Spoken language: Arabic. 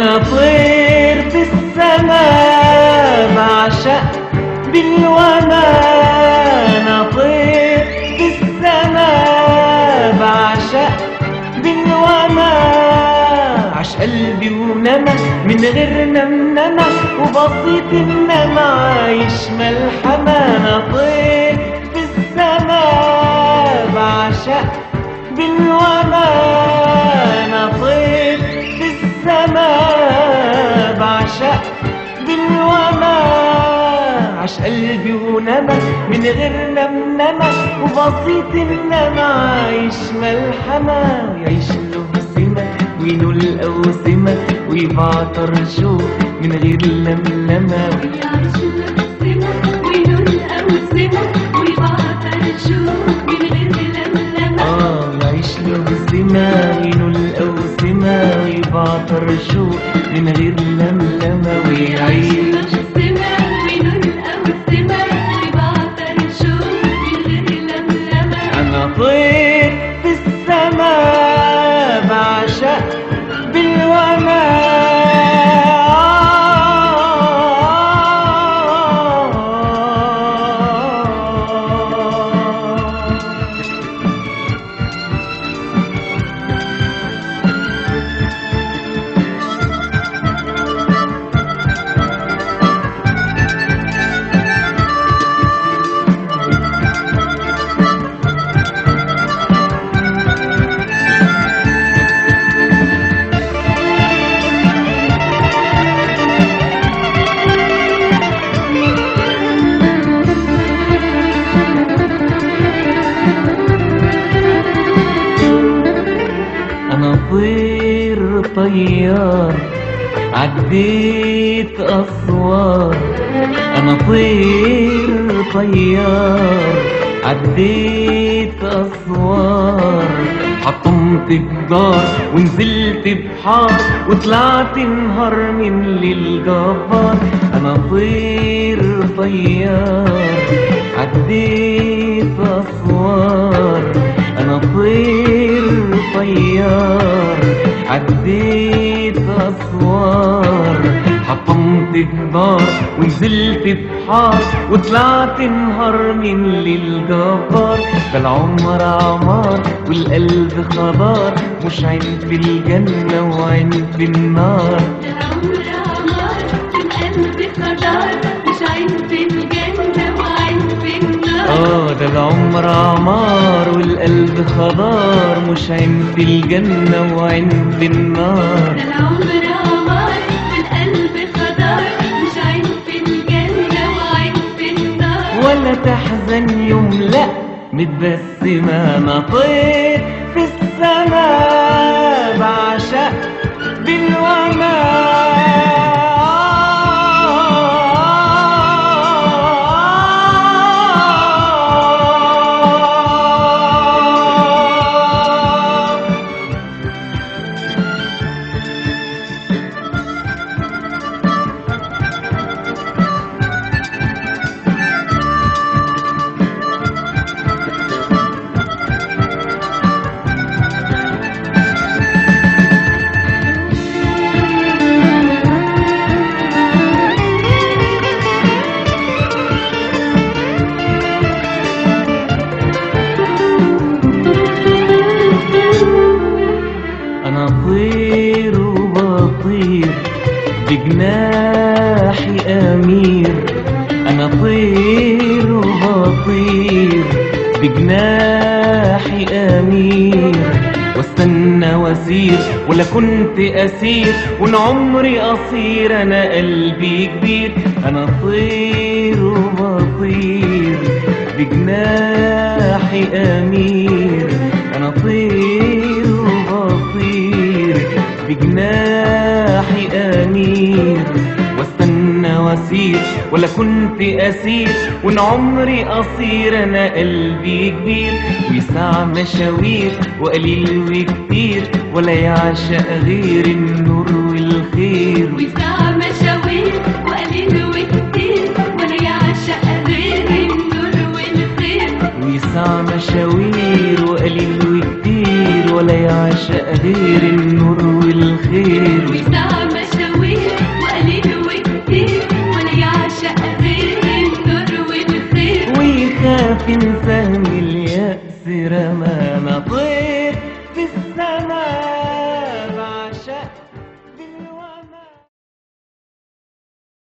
أنا طير في السماء بعشق بالوما. أنا طير في السماء بعشق بالوما. عش قلبي ونما من غير نمنمة وبسيط إنما عايش ملحمة. أنا طير في السماء بعشق بالوما. أنا طير في السماء بعشق بالوما. عش قلبي ونما من غير نمنمة وبسيط إنما عايش ملحمة. ويعيش له سمة وينول أوسمة ويبعطر شوق من غير لملمة. ويعيش له سمة وينول أوسمة ويبعطر شوق من غير لملمة. يعيش له سمة وينول أوسمة ويبعطر شوق من غير لملمة. ويعيش له سمة وينول أوسمة ويبعطر شوق من غير لملمة. أنا طير في السماء بعشق بالوما. أنا طير طيار عديت أسوار. أنا طير طيار عديت أسوار. حطمت جدار ونزلت بحار وطلعت نهار من للجبار. أنا طير طيار عديت أسوار. أنا طير طيار عديت أسوار. حطمت جدار ونزلت بحار وطلعت نهار من للجبار. ده العمر عمار والقلب خضار مش عين في الجنة وعين في النار. ده العمر عمار والقلب خضار مش عين في الجنة وعين في النار. ده العمر عمار والقلب خضار مش عين في الجنة وعين في النار. ده العمر عمار والقلب خضار مش عين في الجنة وعين في النار. ولا تحزن يوم لا متبسمة. أنا طير في السماء بعشق بالوما. أنا طير وبطير بجناحي أمير. أنا طير وبطير بجناحي أمير. واستنى واسير ولا كنت أسير وأنا عمري قصير. أنا قلبي كبير. أنا طير وبطير بجناحي أمير. أنا طير وبطير بجناحي أمير. واستنى واسير ولا كنت أسير وإن عمري قصير. أنا قلبي كبير ويسع مشاوير وقليل وكتير ولا يعشق غير النور والخير. ويسع مشاوير وقليل وكتير ولا يعشق غير النور والخير. ويسع مشاوير وقليل وكتير ولا يعشق غير النور والخير. ويسع مشاوير لكن سهم اليأس رمانا طير في السماء